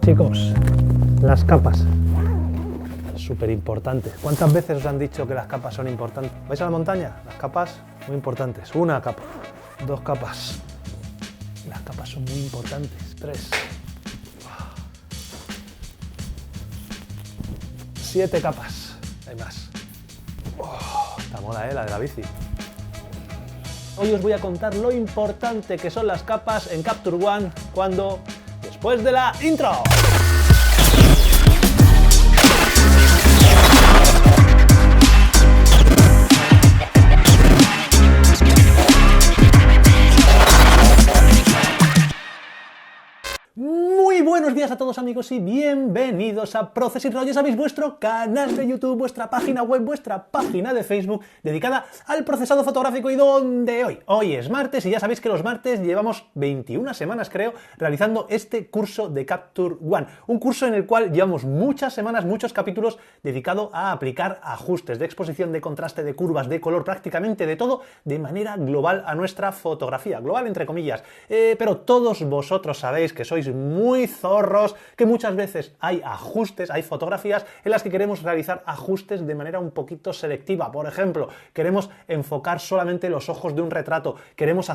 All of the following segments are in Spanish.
Chicos, las capas, súper importantes. ¿Cuántas veces os han dicho que las capas son importantes? ¿Vais a la montaña? Las capas, muy importantes. Una capa, dos capas. Las capas son muy importantes. 3. 7 capas. Hay más. Esta mola, la de la bici. Hoy os voy a contar lo importante que son las capas en Capture One después de la intro. Muy buenos días a todos, amigos, y bienvenidos a Process Raw. Ya sabéis, vuestro canal de YouTube, vuestra página web, vuestra página de Facebook dedicada al procesado fotográfico, y donde hoy es martes, y ya sabéis que los martes llevamos 21 semanas, creo, realizando este curso de Capture One. Un curso en el cual llevamos muchas semanas, muchos capítulos dedicado a aplicar ajustes de exposición, de contraste, de curvas, de color, prácticamente de todo, de manera global a nuestra fotografía. Global entre comillas. Pero todos vosotros sabéis que sois muy zorros, que muchas veces hay ajustes, hay fotografías en las que queremos realizar ajustes de manera un poquito selectiva. Por ejemplo, queremos enfocar solamente los ojos de un retrato, queremos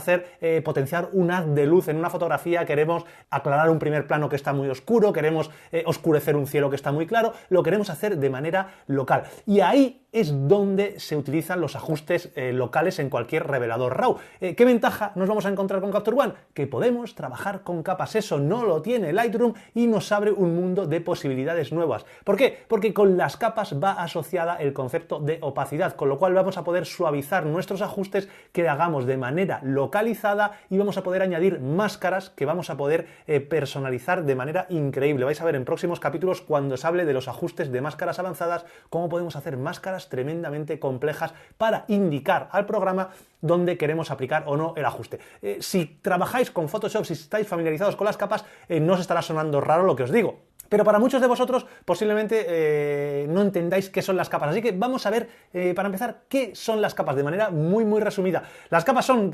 potenciar un haz de luz en una fotografía, queremos aclarar un primer plano que está muy oscuro, queremos oscurecer un cielo que está muy claro, lo queremos hacer de manera local. Y ahí es donde se utilizan los ajustes locales en cualquier revelador RAW. ¿Qué ventaja nos vamos a encontrar con Capture One? Que podemos trabajar con capas. Eso no lo tiene Lightroom y nos abre un mundo de posibilidades nuevas. ¿Por qué? Porque con las capas va asociada el concepto de opacidad, con lo cual vamos a poder suavizar nuestros ajustes que hagamos de manera localizada, y vamos a poder añadir máscaras que vamos a poder personalizar de manera increíble. Vais a ver en próximos capítulos, cuando os hable de los ajustes de máscaras avanzadas, cómo podemos hacer máscaras tremendamente complejas para indicar al programa dónde queremos aplicar o no el ajuste. Si trabajáis con Photoshop, si estáis familiarizados con las capas, no os estará sonando raro lo que os digo. Pero para muchos de vosotros posiblemente no entendáis qué son las capas. Así que vamos a ver, para empezar, qué son las capas de manera muy, muy resumida. Las capas son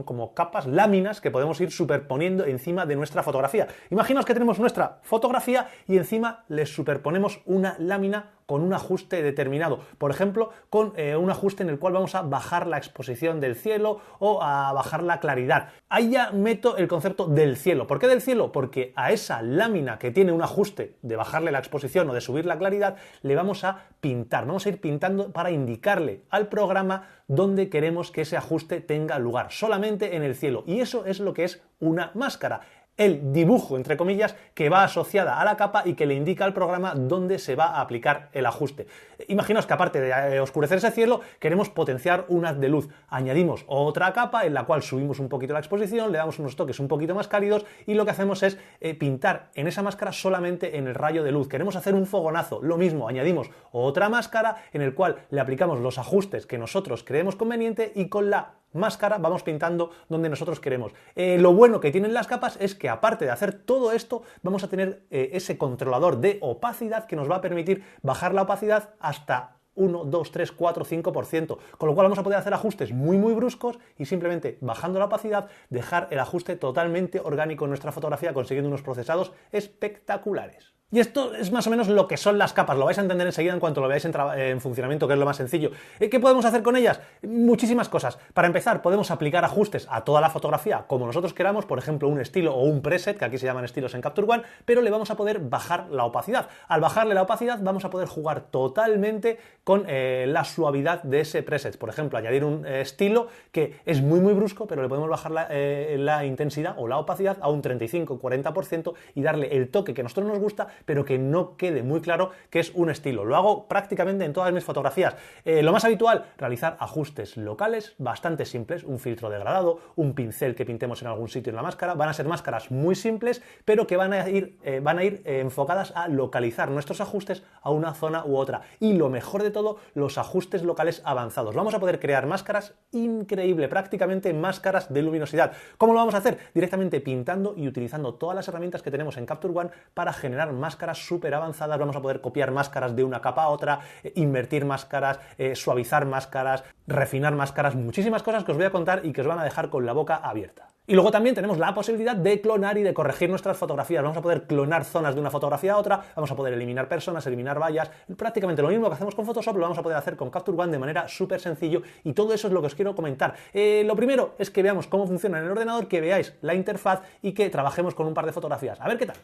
como capas, láminas que podemos ir superponiendo encima de nuestra fotografía. Imaginaos que tenemos nuestra fotografía y encima le superponemos una lámina con un ajuste determinado. Por ejemplo, con un ajuste en el cual vamos a bajar la exposición del cielo o a bajar la claridad. Ahí ya meto el concepto del cielo. ¿Por qué del cielo? Porque a esa lámina que tiene un ajuste de bajarle la exposición o de subir la claridad, le vamos a pintar. Vamos a ir pintando para indicarle al programa dónde queremos que ese ajuste tenga lugar. Solamente en el cielo. Y eso es lo que es una máscara. El dibujo, entre comillas, que va asociada a la capa y que le indica al programa dónde se va a aplicar el ajuste. Imaginaos que aparte de oscurecer ese cielo, queremos potenciar un haz de luz. Añadimos otra capa en la cual subimos un poquito la exposición, le damos unos toques un poquito más cálidos, y lo que hacemos es pintar en esa máscara solamente en el rayo de luz. Queremos hacer un fogonazo, lo mismo, añadimos otra máscara en el cual le aplicamos los ajustes que nosotros creemos conveniente, y con la máscara vamos pintando donde nosotros queremos. Lo bueno que tienen las capas es que, aparte de hacer todo esto, vamos a tener ese controlador de opacidad que nos va a permitir bajar la opacidad hasta 1, 2, 3, 4, 5%, con lo cual vamos a poder hacer ajustes muy, muy bruscos y simplemente bajando la opacidad dejar el ajuste totalmente orgánico en nuestra fotografía, consiguiendo unos procesados espectaculares. Y esto es más o menos lo que son las capas. Lo vais a entender enseguida en cuanto lo veáis en funcionamiento, que es lo más sencillo. ¿Qué podemos hacer con ellas? Muchísimas cosas. Para empezar, podemos aplicar ajustes a toda la fotografía como nosotros queramos, por ejemplo, un estilo o un preset, que aquí se llaman estilos en Capture One, pero le vamos a poder bajar la opacidad. Al bajarle la opacidad vamos a poder jugar totalmente con la suavidad de ese preset. Por ejemplo, añadir un estilo que es muy, muy brusco, pero le podemos bajar la intensidad o la opacidad a un 35-40% y darle el toque que a nosotros nos gusta, pero que no quede muy claro que es un estilo. Lo hago prácticamente en todas mis fotografías. Lo más habitual, realizar ajustes locales bastante simples, un filtro degradado, un pincel que pintemos en algún sitio en la máscara. Van a ser máscaras muy simples, pero que van a ir enfocadas a localizar nuestros ajustes a una zona u otra. Y lo mejor de todo, los ajustes locales avanzados. Vamos a poder crear máscaras increíbles, prácticamente máscaras de luminosidad. ¿Cómo lo vamos a hacer? Directamente pintando y utilizando todas las herramientas que tenemos en Capture One para generar máscaras súper avanzadas. Vamos a poder copiar máscaras de una capa a otra, invertir máscaras, suavizar máscaras, refinar máscaras, muchísimas cosas que os voy a contar y que os van a dejar con la boca abierta. Y luego también tenemos la posibilidad de clonar y de corregir nuestras fotografías. Vamos a poder clonar zonas de una fotografía a otra, vamos a poder eliminar personas, eliminar vallas. Prácticamente lo mismo que hacemos con Photoshop lo vamos a poder hacer con Capture One de manera súper sencillo, y todo eso es lo que os quiero comentar. Lo primero es que veamos cómo funciona en el ordenador, que veáis la interfaz y que trabajemos con un par de fotografías. A ver qué tal.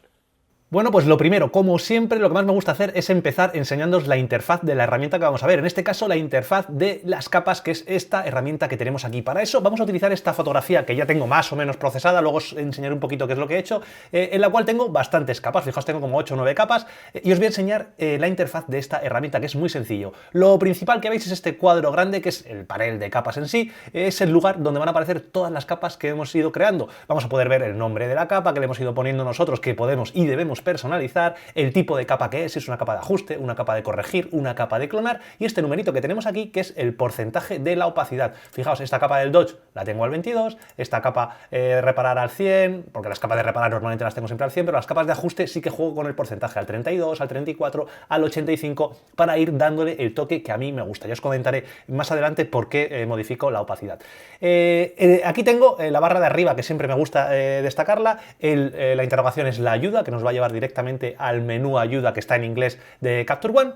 Bueno, pues lo primero, como siempre, lo que más me gusta hacer es empezar enseñándoos la interfaz de la herramienta que vamos a ver. En este caso, la interfaz de las capas, que es esta herramienta que tenemos aquí. Para eso vamos a utilizar esta fotografía que ya tengo más o menos procesada, luego os enseñaré un poquito qué es lo que he hecho, en la cual tengo bastantes capas. Fijaos, tengo como 8 o 9 capas, y os voy a enseñar la interfaz de esta herramienta, que es muy sencillo. Lo principal que veis es este cuadro grande, que es el panel de capas en sí, es el lugar donde van a aparecer todas las capas que hemos ido creando. Vamos a poder ver el nombre de la capa que le hemos ido poniendo nosotros, que podemos y debemos personalizar, el tipo de capa que es, si es una capa de ajuste, una capa de corregir, una capa de clonar, y este numerito que tenemos aquí, que es el porcentaje de la opacidad. Fijaos, esta capa del Dodge la tengo al 22, esta capa reparar al 100, porque las capas de reparar normalmente las tengo siempre al 100, pero las capas de ajuste sí que juego con el porcentaje al 32, al 34, al 85, para ir dándole el toque que a mí me gusta. Ya os comentaré más adelante por qué modifico la opacidad. Aquí tengo la barra de arriba, que siempre me gusta destacarla. La interrogación es la ayuda, que nos va a llevar directamente al menú ayuda, que está en inglés, de Capture One.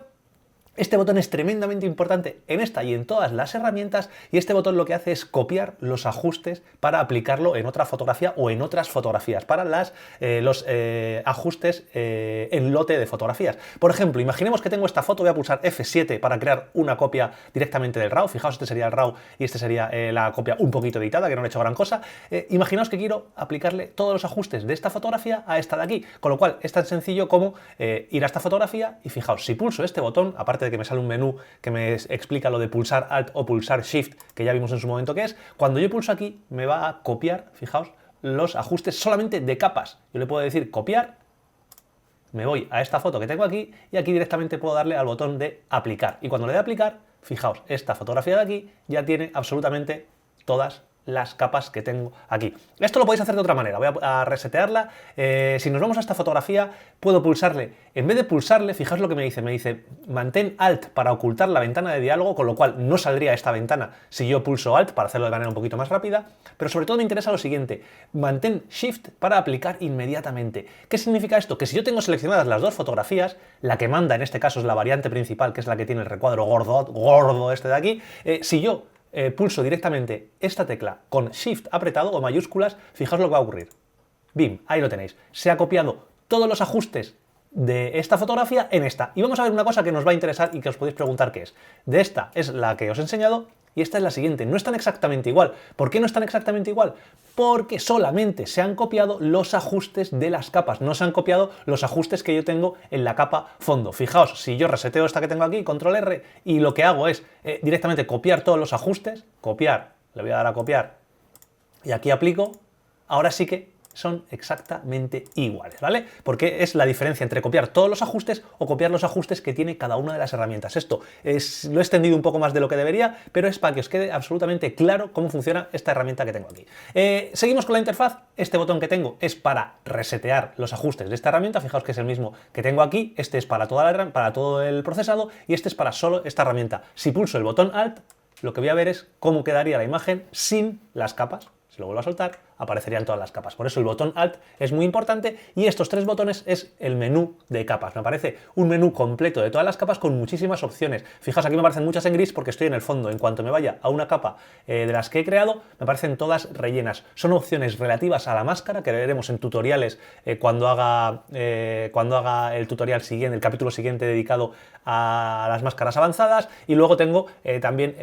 Este botón es tremendamente importante en esta y en todas las herramientas, y este botón lo que hace es copiar los ajustes para aplicarlo en otra fotografía o en otras fotografías, para los ajustes en lote de fotografías. Por ejemplo, imaginemos que tengo esta foto, voy a pulsar F7 para crear una copia directamente del RAW. Fijaos, este sería el RAW y este sería la copia un poquito editada, que no le he hecho gran cosa. Imaginaos que quiero aplicarle todos los ajustes de esta fotografía a esta de aquí, con lo cual es tan sencillo como ir a esta fotografía y fijaos, si pulso este botón, aparte de que me sale un menú que me explica lo de pulsar Alt o pulsar Shift, que ya vimos en su momento que es, cuando yo pulso aquí me va a copiar, fijaos, los ajustes solamente de capas. Yo le puedo decir copiar, me voy a esta foto que tengo aquí y aquí directamente puedo darle al botón de aplicar. Y cuando le dé a aplicar, fijaos, esta fotografía de aquí ya tiene absolutamente todas las capas que tengo aquí. Esto lo podéis hacer de otra manera. Voy a resetearla. Si nos vamos a esta fotografía, puedo pulsarle. En vez de pulsarle, fijaos lo que me dice mantén Alt para ocultar la ventana de diálogo, con lo cual no saldría esta ventana si yo pulso Alt para hacerlo de manera un poquito más rápida. Pero sobre todo me interesa lo siguiente: mantén Shift para aplicar inmediatamente. ¿Qué significa esto? Que si yo tengo seleccionadas las dos fotografías, la que manda en este caso es la variante principal, que es la que tiene el recuadro gordo este de aquí. Si yo pulso directamente esta tecla con Shift apretado o mayúsculas, fijaos lo que va a ocurrir. ¡Bim! Ahí lo tenéis. Se ha copiado todos los ajustes de esta fotografía en esta. Y vamos a ver una cosa que nos va a interesar y que os podéis preguntar qué es. De esta es la que os he enseñado y esta es la siguiente. No están exactamente igual. ¿Por qué no están exactamente igual? Porque solamente se han copiado los ajustes de las capas, no se han copiado los ajustes que yo tengo en la capa fondo. Fijaos, si yo reseteo esta que tengo aquí, control R, y lo que hago es directamente copiar todos los ajustes, copiar, le voy a dar a copiar, y aquí aplico, ahora sí que son exactamente iguales, ¿vale? Porque es la diferencia entre copiar todos los ajustes o copiar los ajustes que tiene cada una de las herramientas. Esto lo he extendido un poco más de lo que debería, pero es para que os quede absolutamente claro cómo funciona esta herramienta que tengo aquí. Seguimos con la interfaz. Este botón que tengo es para resetear los ajustes de esta herramienta. Fijaos que es el mismo que tengo aquí. Este es para todo el procesado y este es para solo esta herramienta. Si pulso el botón Alt, lo que voy a ver es cómo quedaría la imagen sin las capas. Si lo vuelvo a soltar, aparecerían todas las capas. Por eso el botón Alt es muy importante y estos tres botones es el menú de capas. Me aparece un menú completo de todas las capas con muchísimas opciones. Fijaos, aquí me aparecen muchas en gris porque estoy en el fondo. En cuanto me vaya a una capa de las que he creado, me aparecen todas rellenas. Son opciones relativas a la máscara que veremos en tutoriales cuando haga el tutorial siguiente, el capítulo siguiente dedicado a las máscaras avanzadas. Y luego tengo también,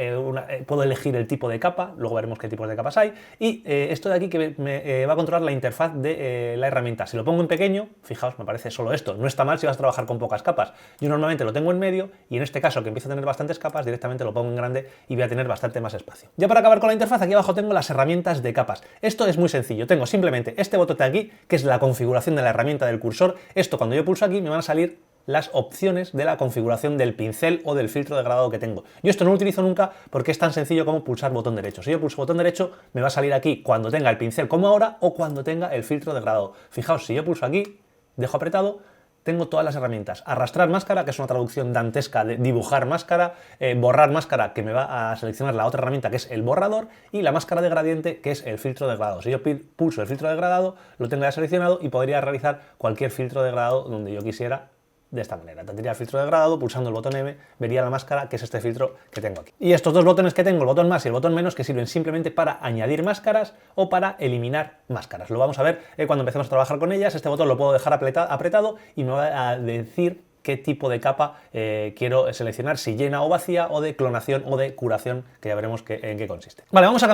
puedo elegir el tipo de capa, luego veremos qué tipos de capas hay. Y esto de aquí que me va a controlar la interfaz de la herramienta. Si lo pongo en pequeño, fijaos, me aparece solo esto. No está mal si vas a trabajar con pocas capas. Yo normalmente lo tengo en medio y en este caso, que empiezo a tener bastantes capas, directamente lo pongo en grande y voy a tener bastante más espacio. Ya para acabar con la interfaz, aquí abajo tengo las herramientas de capas. Esto es muy sencillo. Tengo simplemente este botón de aquí, que es la configuración de la herramienta del cursor. Esto, cuando yo pulso aquí, me van a salir las opciones de la configuración del pincel o del filtro de gradado que tengo. Yo esto no lo utilizo nunca porque es tan sencillo como pulsar botón derecho. Si yo pulso botón derecho, me va a salir aquí cuando tenga el pincel como ahora o cuando tenga el filtro de gradado. Fijaos, si yo pulso aquí, dejo apretado, tengo todas las herramientas. Arrastrar máscara, que es una traducción dantesca de dibujar máscara, borrar máscara, que me va a seleccionar la otra herramienta, que es el borrador, y la máscara de gradiente, que es el filtro de degradado. Si yo pulso el filtro de degradado, lo tengo ya seleccionado y podría realizar cualquier filtro de degradado donde yo quisiera. De esta manera, tendría el filtro de degradado, pulsando el botón M, vería la máscara, que es este filtro que tengo aquí. Y estos dos botones que tengo, el botón más y el botón menos, que sirven simplemente para añadir máscaras o para eliminar máscaras. Lo vamos a ver cuando empecemos a trabajar con ellas. Este botón lo puedo dejar apretado y me va a decir qué tipo de capa quiero seleccionar, si llena o vacía, o de clonación o de curación, que ya veremos en qué consiste. Vale, vamos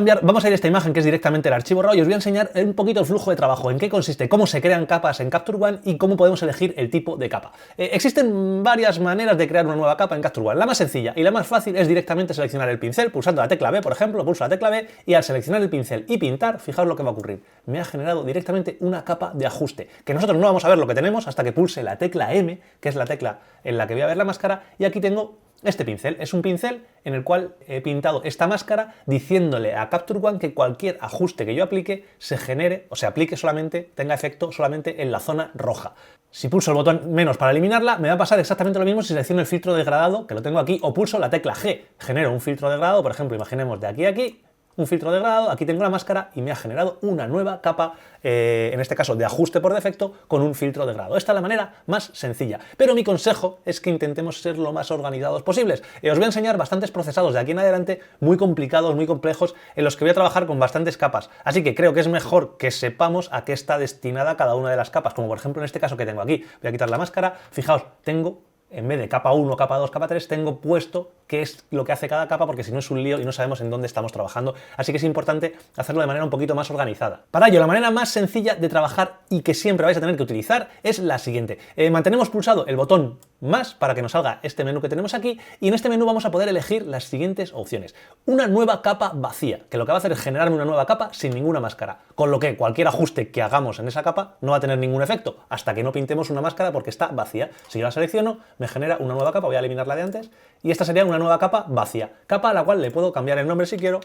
a ir a esta imagen, que es directamente el archivo RAW, y os voy a enseñar un poquito el flujo de trabajo, en qué consiste, cómo se crean capas en Capture One y cómo podemos elegir el tipo de capa. Existen varias maneras de crear una nueva capa en Capture One. La más sencilla y la más fácil es directamente seleccionar el pincel, pulsando la tecla B, por ejemplo, pulso la tecla B, y al seleccionar el pincel y pintar, fijaos lo que va a ocurrir. Me ha generado directamente una capa de ajuste, que nosotros no vamos a ver lo que tenemos hasta que pulse la tecla M, que es la tecla en la que voy a ver la máscara, y aquí tengo este pincel. Es un pincel en el cual he pintado esta máscara diciéndole a Capture One que cualquier ajuste que yo aplique se genere o se aplique solamente, tenga efecto solamente en la zona roja. Si pulso el botón menos para eliminarla, me va a pasar exactamente lo mismo si selecciono el filtro degradado, que lo tengo aquí, o pulso la tecla G. Genero un filtro degradado, por ejemplo, imaginemos de aquí a aquí, un filtro degradado, aquí tengo la máscara y me ha generado una nueva capa, en este caso de ajuste por defecto, con un filtro degradado. Esta es la manera más sencilla, pero mi consejo es que intentemos ser lo más organizados posibles. Os voy a enseñar bastantes procesados de aquí en adelante, muy complicados, muy complejos, en los que voy a trabajar con bastantes capas, así que creo que es mejor que sepamos a qué está destinada cada una de las capas, como por ejemplo en este caso que tengo aquí. Voy a quitar la máscara, fijaos, tengo, en vez de capa 1, capa 2, capa 3, tengo puesto qué es lo que hace cada capa, porque si no es un lío y no sabemos en dónde estamos trabajando. Así que es importante hacerlo de manera un poquito más organizada. Para ello, la manera más sencilla de trabajar y que siempre vais a tener que utilizar es la siguiente. Mantenemos pulsado el botón más para que nos salga este menú que tenemos aquí, y en este menú vamos a poder elegir las siguientes opciones. Una nueva capa vacía, que lo que va a hacer es generarme una nueva capa sin ninguna máscara, con lo que cualquier ajuste que hagamos en esa capa no va a tener ningún efecto hasta que no pintemos una máscara porque está vacía. Si yo la selecciono, me genera una nueva capa, voy a eliminar la de antes, y esta sería una nueva capa vacía, capa a la cual le puedo cambiar el nombre si quiero,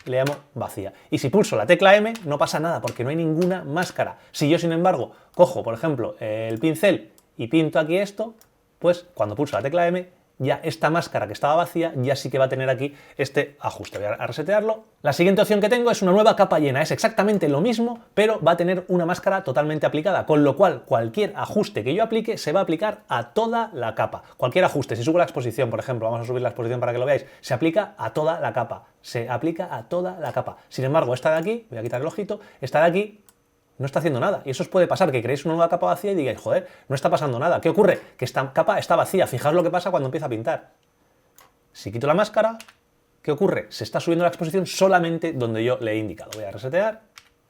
le llamo vacía. Y si pulso la tecla M no pasa nada porque no hay ninguna máscara. Si yo, sin embargo, cojo, por ejemplo, el pincel y pinto aquí esto, pues cuando pulso la tecla M, ya esta máscara que estaba vacía ya sí que va a tener aquí este ajuste. Voy a resetearlo. La siguiente opción que tengo es una nueva capa llena. Es exactamente lo mismo, pero va a tener una máscara totalmente aplicada, con lo cual cualquier ajuste que yo aplique se va a aplicar a toda la capa. Cualquier ajuste, si subo la exposición, por ejemplo, vamos a subir la exposición para que lo veáis, se aplica a toda la capa. Se aplica a toda la capa. Sin embargo, esta de aquí, voy a quitar el ojito, esta de aquí no está haciendo nada. Y eso os puede pasar, que creéis una nueva capa vacía y digáis, joder, no está pasando nada. ¿Qué ocurre? Que esta capa está vacía. Fijaos lo que pasa cuando empiezo a pintar. Si quito la máscara, ¿qué ocurre? Se está subiendo la exposición solamente donde yo le he indicado. Voy a resetear.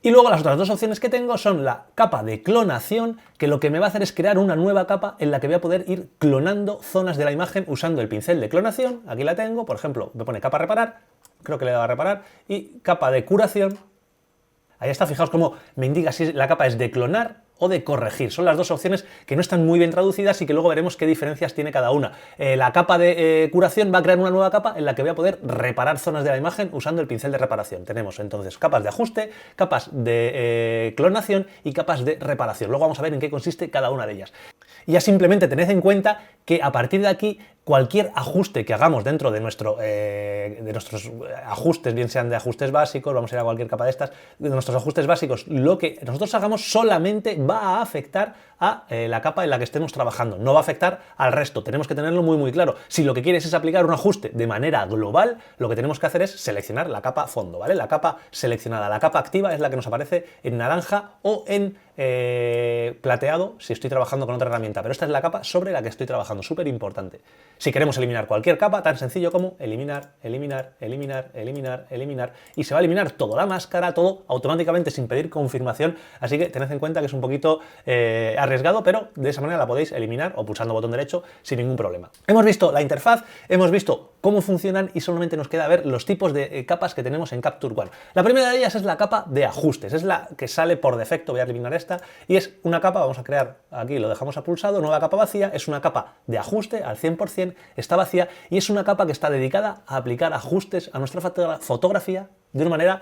Y luego las otras dos opciones que tengo son la capa de clonación, que lo que me va a hacer es crear una nueva capa en la que voy a poder ir clonando zonas de la imagen usando el pincel de clonación. Aquí la tengo, por ejemplo, me pone capa reparar, creo que le he dado a reparar, y capa de curación. Ahí está, fijaos cómo me indica si la capa es de clonar o de corregir. Son las dos opciones que no están muy bien traducidas y que luego veremos qué diferencias tiene cada una. La capa de curación va a crear una nueva capa en la que voy a poder reparar zonas de la imagen usando el pincel de reparación. Tenemos entonces capas de ajuste, capas de clonación y capas de reparación. Luego vamos a ver en qué consiste cada una de ellas. Y ya simplemente tened en cuenta que a partir de aquí cualquier ajuste que hagamos dentro de nuestros ajustes, bien sean de ajustes básicos, vamos a ir a cualquier capa de estas, de nuestros ajustes básicos, lo que nosotros hagamos solamente va a afectar a la capa en la que estemos trabajando, no va a afectar al resto. Tenemos que tenerlo muy muy claro. Si lo que quieres es aplicar un ajuste de manera global, lo que tenemos que hacer es seleccionar la capa fondo, ¿vale? La capa seleccionada, la capa activa es la que nos aparece en naranja o en plateado si estoy trabajando con otra herramienta, pero esta es la capa sobre la que estoy trabajando, súper importante. Si queremos eliminar cualquier capa, tan sencillo como eliminar, eliminar, eliminar, eliminar, eliminar, y se va a eliminar todo, la máscara, todo automáticamente sin pedir confirmación, así que tened en cuenta que es un poquito arriesgado, pero de esa manera la podéis eliminar o pulsando botón derecho sin ningún problema. Hemos visto la interfaz, hemos visto cómo funcionan y solamente nos queda ver los tipos de capas que tenemos en Capture One. La primera de ellas es la capa de ajustes, es la que sale por defecto, voy a eliminar esta, y es una capa, vamos a crear, aquí lo dejamos a pulsado, nueva capa vacía, es una capa de ajuste al 100%, está vacía y es una capa que está dedicada a aplicar ajustes a nuestra fotografía de una manera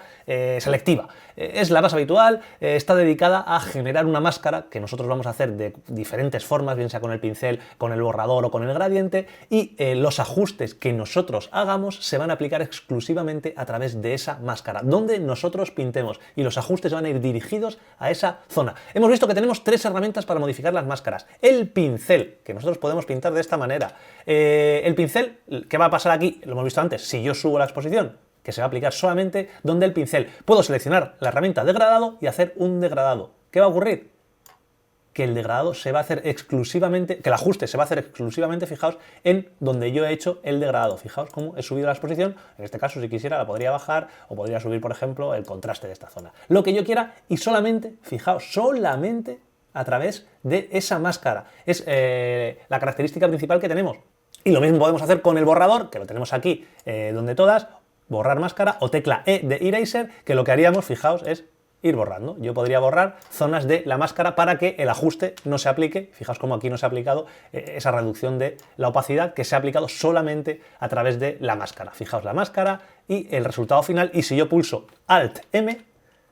selectiva. Es la más habitual, está dedicada a generar una máscara que nosotros vamos a hacer de diferentes formas, bien sea con el pincel, con el borrador o con el gradiente, y los ajustes que nosotros hagamos se van a aplicar exclusivamente a través de esa máscara, donde nosotros pintemos, y los ajustes van a ir dirigidos a esa zona. Hemos visto que tenemos 3 herramientas para modificar las máscaras. El pincel, que nosotros podemos pintar de esta manera. El pincel, ¿qué va a pasar aquí? Lo hemos visto antes, si yo subo la exposición, que se va a aplicar solamente donde el pincel. Puedo seleccionar la herramienta degradado y hacer un degradado. ¿Qué va a ocurrir? Que el degradado se va a hacer exclusivamente, que el ajuste se va a hacer exclusivamente, fijaos, en donde yo he hecho el degradado. Fijaos cómo he subido la exposición. En este caso, si quisiera, la podría bajar o podría subir, por ejemplo, el contraste de esta zona. Lo que yo quiera y solamente, fijaos, solamente a través de esa máscara. Es la característica principal que tenemos. Y lo mismo podemos hacer con el borrador, que lo tenemos aquí donde todas, borrar máscara o tecla E de Eraser, que lo que haríamos, fijaos, es ir borrando. Yo podría borrar zonas de la máscara para que el ajuste no se aplique. Fijaos cómo aquí no se ha aplicado esa reducción de la opacidad, que se ha aplicado solamente a través de la máscara. Fijaos la máscara y el resultado final, y si yo pulso Alt M,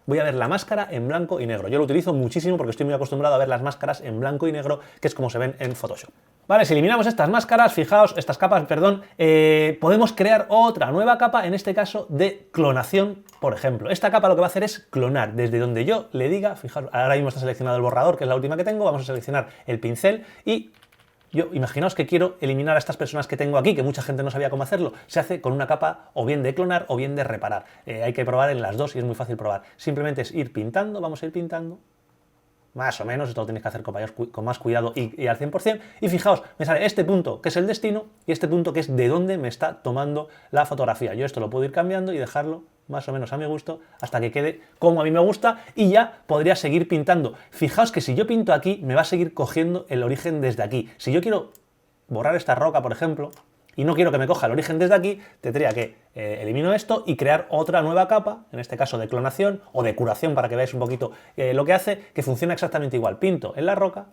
voy a ver la máscara en blanco y negro. Yo lo utilizo muchísimo porque estoy muy acostumbrado a ver las máscaras en blanco y negro, que es como se ven en Photoshop. Vale, si eliminamos estas máscaras, fijaos, estas capas, perdón, podemos crear otra nueva capa, en este caso de clonación, por ejemplo. Esta capa lo que va a hacer es clonar desde donde yo le diga, fijaos, ahora mismo está seleccionado el borrador, que es la última que tengo, vamos a seleccionar el pincel y yo, imaginaos que quiero eliminar a estas personas que tengo aquí, que mucha gente no sabía cómo hacerlo. Se hace con una capa o bien de clonar o bien de reparar. Hay que probar en las dos y es muy fácil probar. Simplemente es ir pintando, vamos a ir pintando. Más o menos, esto lo tenéis que hacer con más cuidado y al 100%. Y fijaos, me sale este punto que es el destino y este punto que es de dónde me está tomando la fotografía. Yo esto lo puedo ir cambiando y dejarlo más o menos a mi gusto hasta que quede como a mí me gusta y ya podría seguir pintando. Fijaos que si yo pinto aquí, me va a seguir cogiendo el origen desde aquí. Si yo quiero borrar esta roca, por ejemplo, y no quiero que me coja el origen desde aquí, tendría que elimino esto y crear otra nueva capa, en este caso de clonación o de curación, para que veáis un poquito lo que hace, que funciona exactamente igual. Pinto en la roca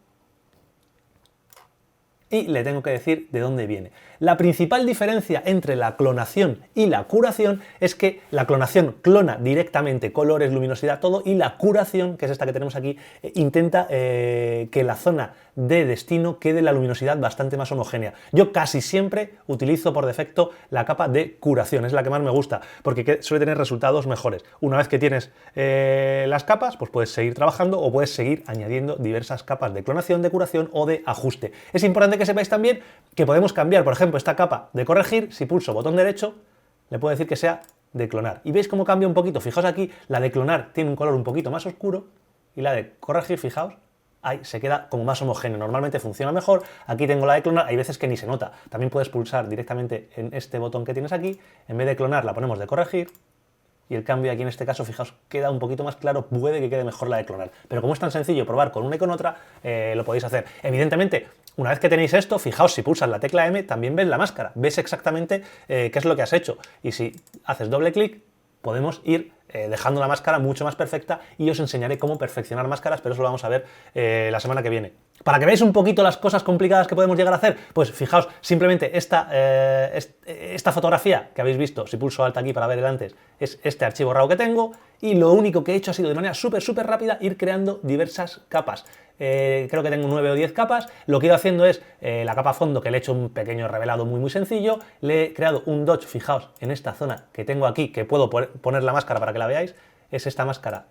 y le tengo que decir de dónde viene. La principal diferencia entre la clonación y la curación es que la clonación clona directamente colores, luminosidad, todo, y la curación, que es esta que tenemos aquí, intenta que la zona de destino quede la luminosidad bastante más homogénea. Yo casi siempre utilizo por defecto la capa de curación, es la que más me gusta, porque suele tener resultados mejores. Una vez que tienes las capas, pues puedes seguir trabajando o puedes seguir añadiendo diversas capas de clonación, de curación o de ajuste. Es importante que sepáis también que podemos cambiar, por ejemplo, esta capa de corregir. Si pulso botón derecho, le puedo decir que sea de clonar. Y veis cómo cambia un poquito. Fijaos aquí, la de clonar tiene un color un poquito más oscuro y la de corregir, fijaos, ahí se queda como más homogéneo. Normalmente funciona mejor. Aquí tengo la de clonar, hay veces que ni se nota. También puedes pulsar directamente en este botón que tienes aquí. En vez de clonar la ponemos de corregir. Y el cambio aquí en este caso, fijaos, queda un poquito más claro, puede que quede mejor la de clonar. Pero como es tan sencillo probar con una y con otra, lo podéis hacer. Evidentemente, una vez que tenéis esto, fijaos, si pulsas la tecla M, también ves la máscara, ves exactamente qué es lo que has hecho. Y si haces doble clic, podemos ir dejando la máscara mucho más perfecta y os enseñaré cómo perfeccionar máscaras, pero eso lo vamos a ver la semana que viene. Para que veáis un poquito las cosas complicadas que podemos llegar a hacer, pues fijaos, simplemente esta fotografía que habéis visto, si pulso Alt aquí para ver el antes, es este archivo RAW que tengo, y lo único que he hecho ha sido de manera súper rápida ir creando diversas capas. Creo que tengo 9 o 10 capas. Lo que he ido haciendo es la capa fondo, que le he hecho un pequeño revelado muy sencillo, le he creado un dodge, fijaos, en esta zona que tengo aquí, que puedo poner la máscara para que la veáis, es esta máscara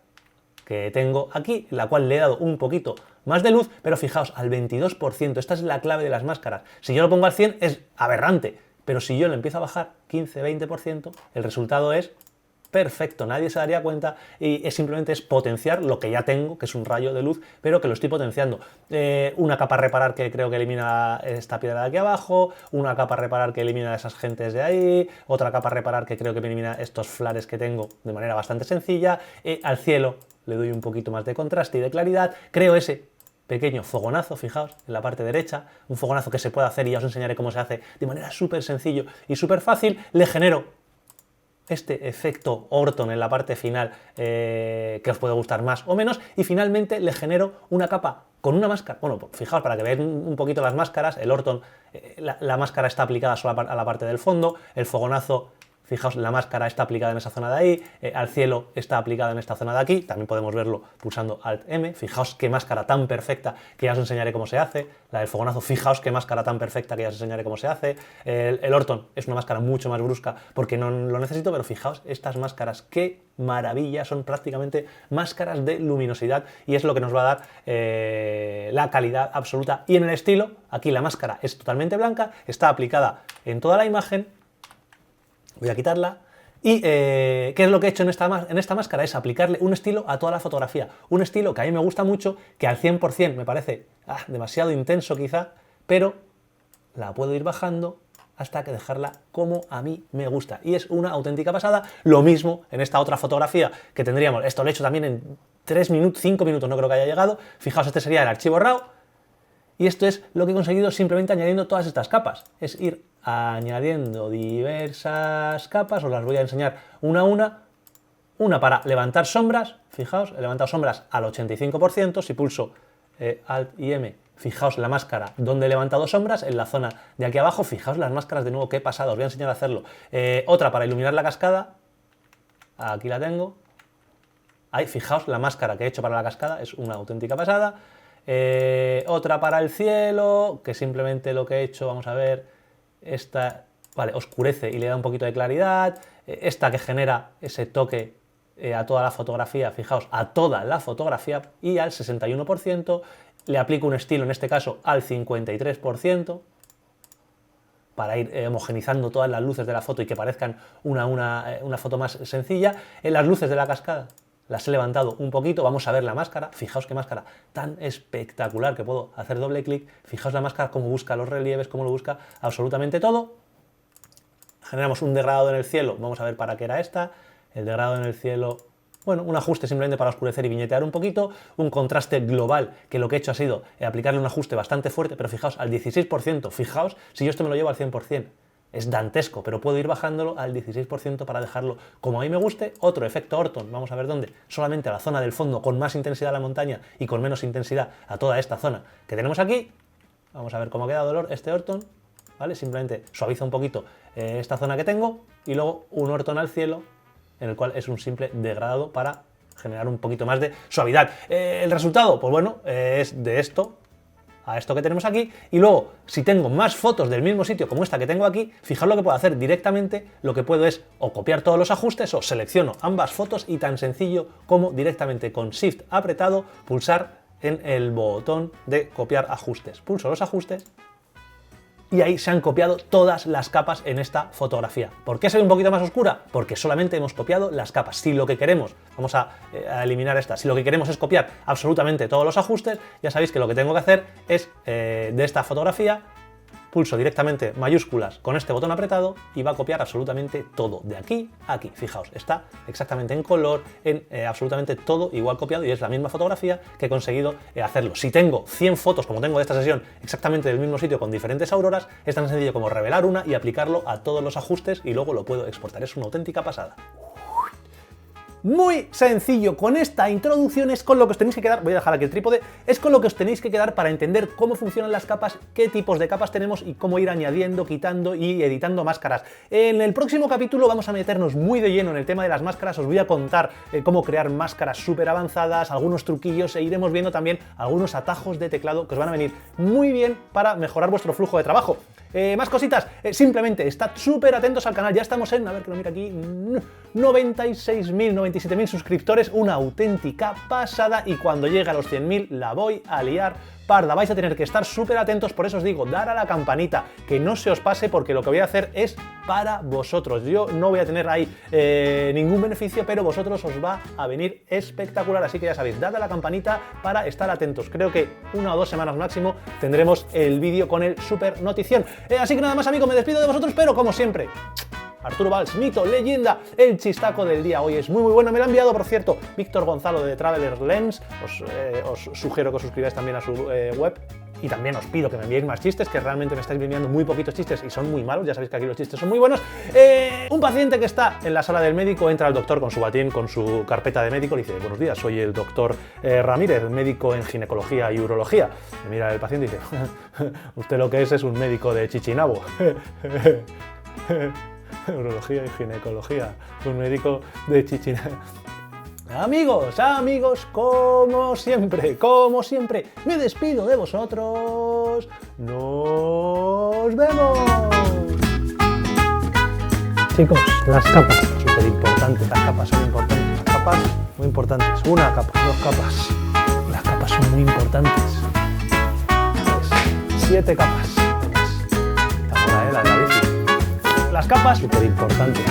que tengo aquí, la cual le he dado un poquito más de luz, pero fijaos, al 22%, esta es la clave de las máscaras. Si yo lo pongo al 100 es aberrante, pero si yo lo empiezo a bajar 15-20%, el resultado es perfecto, nadie se daría cuenta y simplemente es potenciar lo que ya tengo, que es un rayo de luz, pero que lo estoy potenciando. Una capa reparar que creo que elimina esta piedra de aquí abajo, una capa reparar que elimina a esas gentes de ahí, otra capa reparar que creo que elimina estos flares que tengo de manera bastante sencilla. Al cielo le doy un poquito más de contraste y de claridad, creo ese pequeño fogonazo, fijaos, en la parte derecha, un fogonazo que se puede hacer y ya os enseñaré cómo se hace de manera súper sencillo y súper fácil. Le genero este efecto Orton en la parte final que os puede gustar más o menos, y finalmente le genero una capa con una máscara. Bueno, fijaos, para que veáis un poquito las máscaras, el Orton, la máscara está aplicada solo a la parte del fondo, el fogonazo, Fijaos, la máscara está aplicada en esa zona de ahí, al cielo está aplicada en esta zona de aquí, también podemos verlo pulsando Alt-M. Fijaos qué máscara tan perfecta, que ya os enseñaré cómo se hace. La del fogonazo, fijaos qué máscara tan perfecta, que ya os enseñaré cómo se hace. El Orton es una máscara mucho más brusca porque no lo necesito, pero fijaos estas máscaras, qué maravilla, son prácticamente máscaras de luminosidad y es lo que nos va a dar la calidad absoluta. Y en el estilo, aquí la máscara es totalmente blanca, está aplicada en toda la imagen. Voy a quitarla. Y ¿qué es lo que he hecho en esta máscara? Es aplicarle un estilo a toda la fotografía. Un estilo que a mí me gusta mucho, que al 100% me parece demasiado intenso quizá, pero la puedo ir bajando hasta que dejarla como a mí me gusta. Y es una auténtica pasada. Lo mismo en esta otra fotografía que tendríamos. Esto lo he hecho también en 3 minutos, 5 minutos, no creo que haya llegado. Fijaos, este sería el archivo RAW. Y esto es lo que he conseguido simplemente añadiendo todas estas capas. Es ir añadiendo diversas capas, os las voy a enseñar una a una. Una para levantar sombras, fijaos, he levantado sombras al 85%, si pulso Alt y M, fijaos la máscara donde he levantado sombras, en la zona de aquí abajo, fijaos las máscaras de nuevo, qué pasada, os voy a enseñar a hacerlo. Otra para iluminar la cascada, aquí la tengo. Ahí, fijaos, la máscara que he hecho para la cascada es una auténtica pasada. Otra para el cielo, que simplemente lo que he hecho, vamos a ver, esta, vale, oscurece y le da un poquito de claridad. Esta que genera ese toque a toda la fotografía, fijaos, a toda la fotografía y al 61%. Le aplico un estilo, en este caso, al 53%, para ir homogenizando todas las luces de la foto y que parezcan una foto más sencilla. En las luces de la cascada las he levantado un poquito, vamos a ver la máscara, fijaos qué máscara tan espectacular que puedo hacer doble clic, fijaos la máscara cómo busca los relieves, cómo lo busca absolutamente todo. Generamos un degradado en el cielo, vamos a ver para qué era esta, el degradado en el cielo, bueno, un ajuste simplemente para oscurecer y viñetear un poquito, un contraste global, que lo que he hecho ha sido aplicarle un ajuste bastante fuerte, pero fijaos, al 16%, fijaos si yo esto me lo llevo al 100%. Es dantesco, pero puedo ir bajándolo al 16% para dejarlo como a mí me guste. Otro efecto Orton, vamos a ver dónde. Solamente a la zona del fondo, con más intensidad a la montaña y con menos intensidad a toda esta zona que tenemos aquí. Vamos a ver cómo ha quedado este Orton, ¿vale? Simplemente suaviza un poquito esta zona que tengo y luego un Orton al cielo, en el cual es un simple degradado para generar un poquito más de suavidad. El resultado, pues bueno, es de esto a esto que tenemos aquí, y luego si tengo más fotos del mismo sitio como esta que tengo aquí, fijaos lo que puedo hacer directamente. Lo que puedo es o copiar todos los ajustes o selecciono ambas fotos y tan sencillo como directamente con Shift apretado pulsar en el botón de copiar ajustes. Pulso los ajustes y ahí se han copiado todas las capas en esta fotografía. ¿Por qué se ve un poquito más oscura? Porque solamente hemos copiado las capas. Si lo que queremos, vamos a eliminar esta, si lo que queremos es copiar absolutamente todos los ajustes, ya sabéis que lo que tengo que hacer es de esta fotografía, pulso directamente mayúsculas con este botón apretado y va a copiar absolutamente todo, de aquí a aquí. Fijaos, está exactamente en color, en absolutamente todo igual copiado y es la misma fotografía que he conseguido hacerlo. Si tengo 100 fotos, como tengo de esta sesión, exactamente del mismo sitio con diferentes auroras, es tan sencillo como revelar una y aplicarlo a todos los ajustes y luego lo puedo exportar. Es una auténtica pasada. Muy sencillo, con esta introducción es con lo que os tenéis que quedar, voy a dejar aquí el trípode, es con lo que os tenéis que quedar para entender cómo funcionan las capas, qué tipos de capas tenemos y cómo ir añadiendo, quitando y editando máscaras. En el próximo capítulo vamos a meternos muy de lleno en el tema de las máscaras, os voy a contar cómo crear máscaras súper avanzadas, algunos truquillos e iremos viendo también algunos atajos de teclado que os van a venir muy bien para mejorar vuestro flujo de trabajo. Más cositas, simplemente estad súper atentos al canal, ya estamos en, a ver que lo mira aquí, 96.000, 97.000 suscriptores, una auténtica pasada y cuando llegue a los 100.000 la voy a liar parda, vais a tener que estar súper atentos, por eso os digo, dar a la campanita, que no se os pase porque lo que voy a hacer es para vosotros, yo no voy a tener ahí ningún beneficio, pero vosotros os va a venir espectacular, así que ya sabéis, dad a la campanita para estar atentos, creo que 1 o 2 semanas máximo tendremos el vídeo con el super notición, así que nada más amigos, me despido de vosotros, pero como siempre, Arturo Valls, mito, leyenda, el chistaco del día hoy es muy bueno, me lo ha enviado por cierto Víctor Gonzalo de Traveler Lens, os sugiero que os suscribáis también a su web y también os pido que me enviéis más chistes, que realmente me estáis enviando muy poquitos chistes y son muy malos, ya sabéis que aquí los chistes son muy buenos. Un paciente que está en la sala del médico, entra al doctor con su batín, con su carpeta de médico, le dice, buenos días, soy el doctor Ramírez, médico en ginecología y urología. Me mira el paciente y dice, usted lo que es un médico de Chichinabo. Urología y ginecología, un médico de Chichina. Amigos, como siempre, me despido de vosotros. ¡Nos vemos! Chicos, las capas, súper importantes, las capas son importantes, las capas muy importantes, una capa, 2 capas, las capas son muy importantes, 7 capas, además, está buena, la de la bici, las capas, súper importantes.